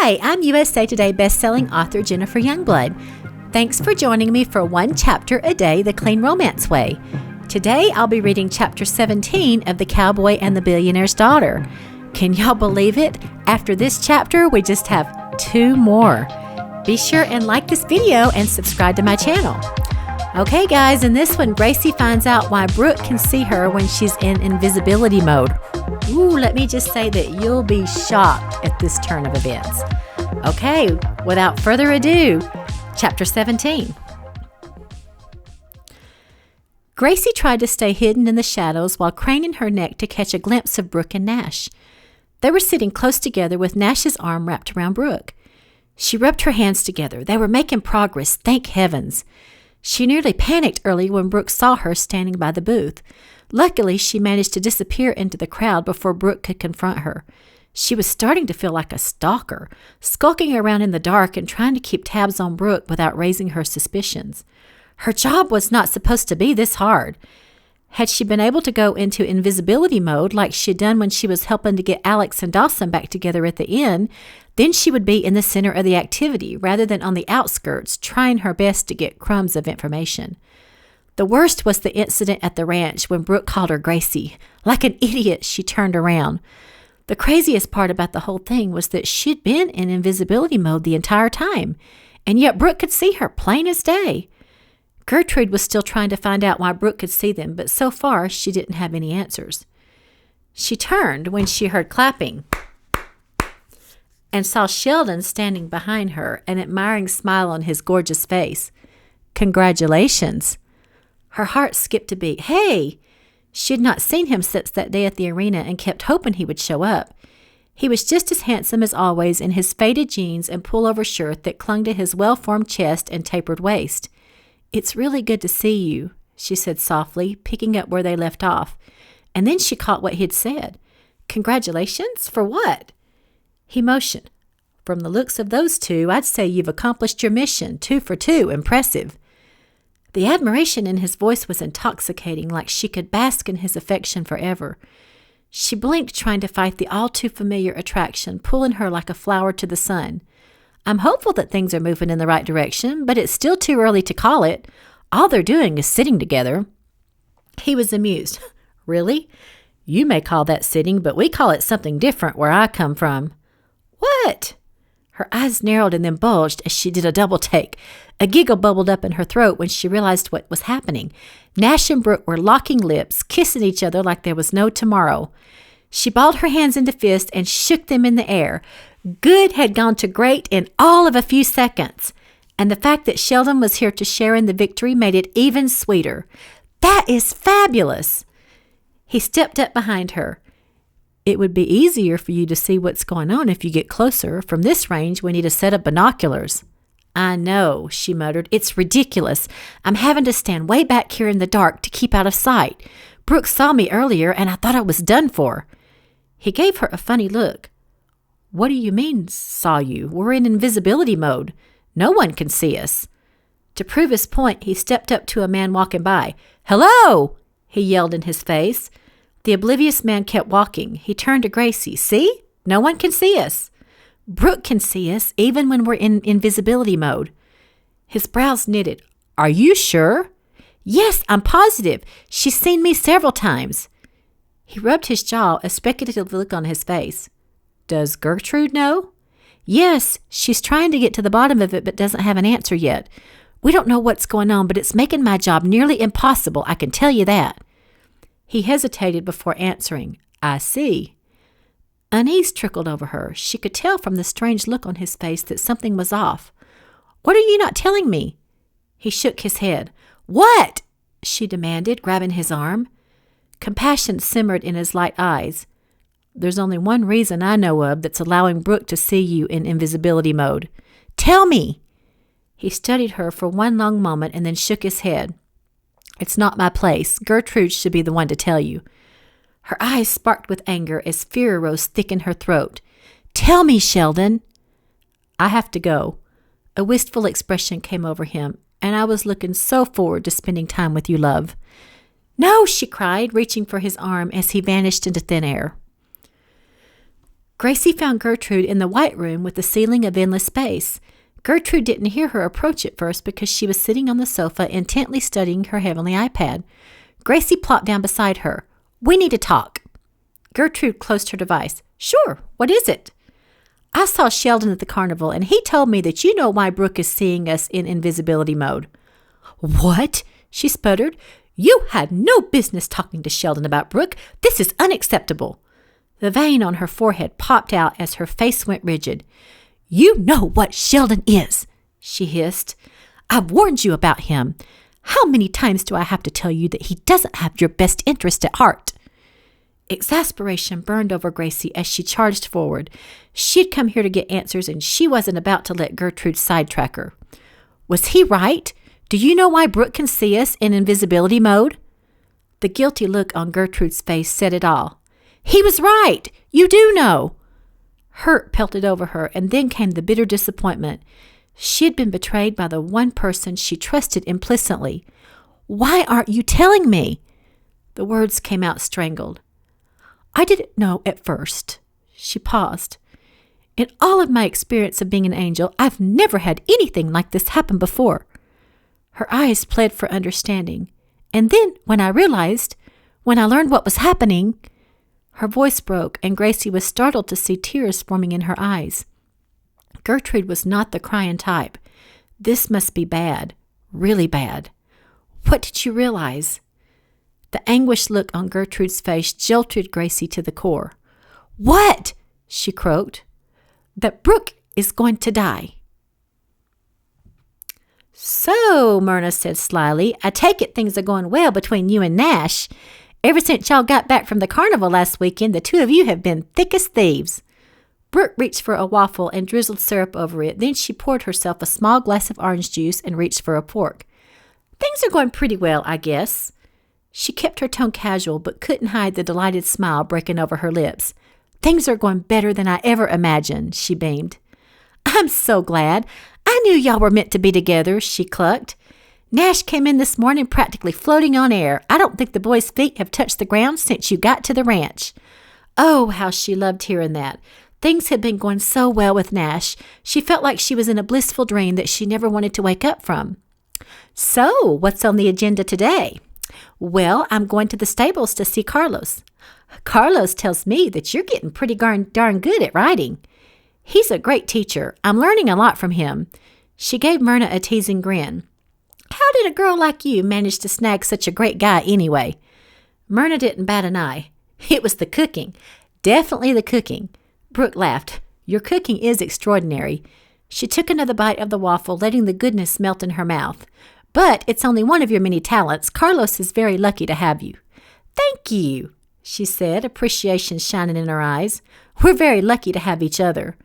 Hi, I'm USA Today bestselling author Jennifer Youngblood. Thanks for joining me for one chapter a day, the clean romance way. Today, I'll be reading chapter 17 of The Cowboy and the Billionaire's Daughter. Can y'all believe it? After this chapter, we just have 2 more. Be sure and like this video and subscribe to my channel. Okay guys, in this one, Gracie finds out why Brooke can see her when she's in invisibility mode. Ooh, let me just say that you'll be shocked at this turn of events. Okay, without further ado, chapter 17. Gracie tried to stay hidden in the shadows while craning her neck to catch a glimpse of Brooke and Nash. They were sitting close together with Nash's arm wrapped around Brooke. She rubbed her hands together. They were making progress, thank heavens. She nearly panicked early when Brooke saw her standing by the booth. Luckily, she managed to disappear into the crowd before Brooke could confront her. She was starting to feel like a stalker, skulking around in the dark and trying to keep tabs on Brooke without raising her suspicions. Her job was not supposed to be this hard. Had she been able to go into invisibility mode like she'd done when she was helping to get Alex and Dawson back together at the inn, then she would be in the center of the activity rather than on the outskirts, trying her best to get crumbs of information. The worst was the incident at the ranch when Brooke called her Gracie. Like an idiot, she turned around. The craziest part about the whole thing was that she'd been in invisibility mode the entire time, and yet Brooke could see her plain as day. Gertrude was still trying to find out why Brooke could see them, but so far she didn't have any answers. She turned when she heard clapping and saw Sheldon standing behind her, an admiring smile on his gorgeous face. Congratulations. Her heart skipped a beat. Hey! She had not seen him since that day at the arena and kept hoping he would show up. He was just as handsome as always in his faded jeans and pullover shirt that clung to his well-formed chest and tapered waist. It's really good to see you, she said softly, picking up where they left off. And then she caught what he'd said. Congratulations? For what? He motioned. From the looks of those two, I'd say you've accomplished your mission. 2 for 2. Impressive. The admiration in his voice was intoxicating, like she could bask in his affection forever. She blinked, trying to fight the all-too-familiar attraction, pulling her like a flower to the sun. I'm hopeful that things are moving in the right direction, but it's still too early to call it. All they're doing is sitting together. He was amused. Really? You may call that sitting, but we call it something different where I come from. What? Her eyes narrowed and then bulged as she did a double take. A giggle bubbled up in her throat when she realized what was happening. Nash and Brooke were locking lips, kissing each other like there was no tomorrow. She balled her hands into fists and shook them in the air. Good had gone to great in all of a few seconds, and the fact that Sheldon was here to share in the victory made it even sweeter. That is fabulous! He stepped up behind her. It would be easier for you to see what's going on if you get closer. From this range, we need a set of binoculars. I know, she muttered. It's ridiculous. I'm having to stand way back here in the dark to keep out of sight. Brooke saw me earlier, and I thought I was done for. He gave her a funny look. What do you mean, saw you? We're in invisibility mode. No one can see us. To prove his point, he stepped up to a man walking by. Hello! He yelled in his face. The oblivious man kept walking. He turned to Gracie. See? No one can see us. Brooke can see us, even when we're in invisibility mode. His brows knitted. Are you sure? Yes, I'm positive. She's seen me several times. He rubbed his jaw, a speculative look on his face. Does Gertrude know? Yes, she's trying to get to the bottom of it but doesn't have an answer yet. We don't know what's going on, but it's making my job nearly impossible, I can tell you that. He hesitated before answering. I see. Unease trickled over her. She could tell from the strange look on his face that something was off. What are you not telling me? He shook his head. What? She demanded, grabbing his arm. Compassion simmered in his light eyes. There's only one reason I know of that's allowing Brooke to see you in invisibility mode. Tell me! He studied her for one long moment and then shook his head. It's not my place. Gertrude should be the one to tell you. Her eyes sparked with anger as fear rose thick in her throat. Tell me, Sheldon! I have to go. A wistful expression came over him, and I was looking so forward to spending time with you, love. No, she cried, reaching for his arm as he vanished into thin air. Gracie found Gertrude in the white room with the ceiling of endless space. Gertrude didn't hear her approach at first because she was sitting on the sofa intently studying her heavenly iPad. Gracie plopped down beside her. "We need to talk." Gertrude closed her device. "Sure, what is it?" "I saw Sheldon at the carnival, and he told me that you know why Brooke is seeing us in invisibility mode." "What?" she sputtered. "You had no business talking to Sheldon about Brooke. This is unacceptable." The vein on her forehead popped out as her face went rigid. "You know what Sheldon is," she hissed. "I've warned you about him. How many times do I have to tell you that he doesn't have your best interest at heart?" Exasperation burned over Gracie as she charged forward. She'd come here to get answers, and she wasn't about to let Gertrude sidetrack her. "Was he right? Do you know why Brooke can see us in invisibility mode?" The guilty look on Gertrude's face said it all. "He was right! You do know!" Hurt pelted over her, and then came the bitter disappointment. She had been betrayed by the one person she trusted implicitly. "Why aren't you telling me?" The words came out strangled. "I didn't know at first." She paused. "In all of my experience of being an angel, I've never had anything like this happen before." Her eyes pled for understanding. "And then, when I learned what was happening—" Her voice broke, and Gracie was startled to see tears forming in her eyes. Gertrude was not the crying type. This must be bad, really bad. "What did you realize?" The anguished look on Gertrude's face jolted Gracie to the core. "What?" she croaked. "That Brooke is going to die." "So," Myrna said slyly, "I take it things are going well between you and Nash. Ever since y'all got back from the carnival last weekend, the two of you have been thick as thieves." Brooke reached for a waffle and drizzled syrup over it. Then she poured herself a small glass of orange juice and reached for a fork. "Things are going pretty well, I guess." She kept her tone casual, but couldn't hide the delighted smile breaking over her lips. "Things are going better than I ever imagined," she beamed. "I'm so glad. I knew y'all were meant to be together," she clucked. "Nash came in this morning practically floating on air. I don't think the boy's feet have touched the ground since you got to the ranch." Oh, how she loved hearing that. Things had been going so well with Nash. She felt like she was in a blissful dream that she never wanted to wake up from. "So, what's on the agenda today?" "Well, I'm going to the stables to see Carlos." "Carlos tells me that you're getting pretty darn good at riding." "He's a great teacher. I'm learning a lot from him." She gave Myrna a teasing grin. "How did a girl like you manage to snag such a great guy anyway?" Myrna didn't bat an eye. "It was the cooking. Definitely the cooking." Brooke laughed. "Your cooking is extraordinary." She took another bite of the waffle, letting the goodness melt in her mouth. "But it's only one of your many talents. Carlos is very lucky to have you." "Thank you," she said, appreciation shining in her eyes. "We're very lucky to have each other."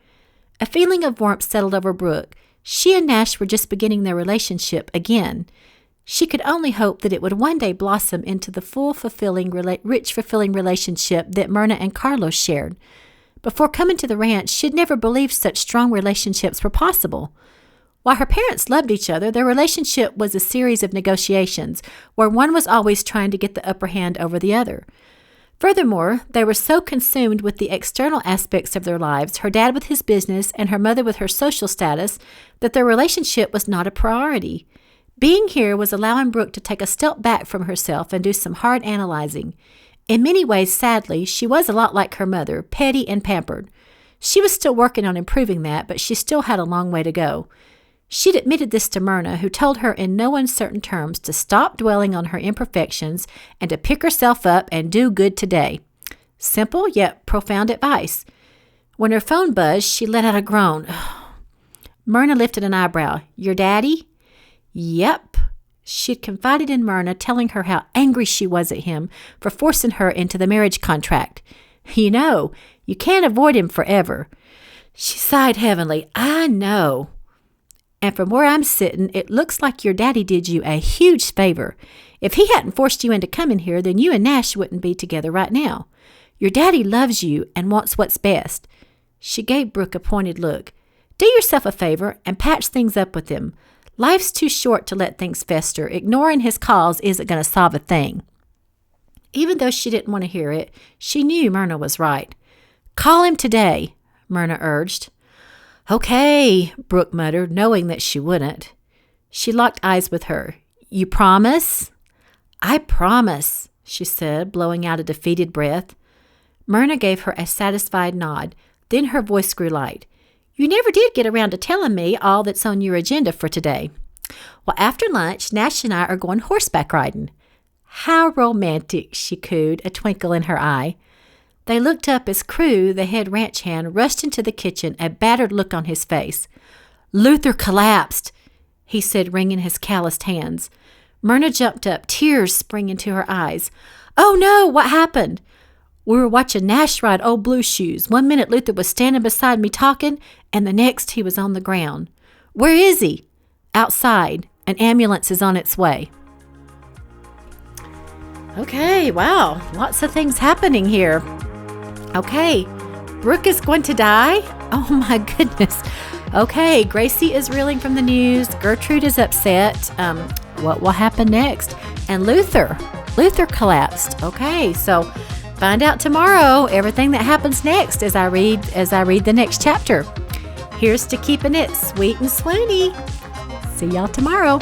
A feeling of warmth settled over Brooke. She and Nash were just beginning their relationship again. She could only hope that it would one day blossom into the full, rich, fulfilling relationship that Myrna and Carlos shared. Before coming to the ranch, she'd never believed such strong relationships were possible. While her parents loved each other, their relationship was a series of negotiations, where one was always trying to get the upper hand over the other. Furthermore, they were so consumed with the external aspects of their lives, her dad with his business and her mother with her social status, that their relationship was not a priority. Being here was allowing Brooke to take a step back from herself and do some hard analyzing. In many ways, sadly, she was a lot like her mother, petty and pampered. She was still working on improving that, but she still had a long way to go. She'd admitted this to Myrna, who told her in no uncertain terms to stop dwelling on her imperfections and to pick herself up and do good today. Simple yet profound advice. When her phone buzzed, she let out a groan. Myrna lifted an eyebrow. "Your daddy?" "Yep." She'd confided in Myrna, telling her how angry she was at him for forcing her into the marriage contract. "You know, you can't avoid him forever." She sighed heavily. "I know. And from where I'm sitting, it looks like your daddy did you a huge favor. If he hadn't forced you into coming here, then you and Nash wouldn't be together right now. Your daddy loves you and wants what's best." She gave Brooke a pointed look. "Do yourself a favor and patch things up with him. Life's too short to let things fester. Ignoring his calls isn't going to solve a thing." Even though she didn't want to hear it, she knew Myrna was right. Call him today, Myrna urged. Okay, Brooke muttered, knowing that she wouldn't. She locked eyes with her. You promise? I promise, she said, blowing out a defeated breath. Myrna gave her a satisfied nod. Then her voice grew light. You never did get around to telling me all that's on your agenda for today. Well, after lunch, Nash and I are going horseback riding. How romantic, she cooed, a twinkle in her eye. They looked up as Crew, the head ranch hand, rushed into the kitchen, a battered look on his face. Luther collapsed, he said, wringing his calloused hands. Myrna jumped up, tears springing to her eyes. Oh, no, what happened? We were watching Nash ride old Blue Shoes. 1 minute Luther was standing beside me talking, and the next he was on the ground. Where is he? Outside. An ambulance is on its way. Okay, wow. Lots of things happening here. Okay, Brooke is going to die? Oh my goodness. Okay, Gracie is reeling from the news. Gertrude is upset. What will happen next? And Luther collapsed. Okay, so find out tomorrow everything that happens next as I read the next chapter. Here's to keeping it sweet and swoony. See y'all tomorrow.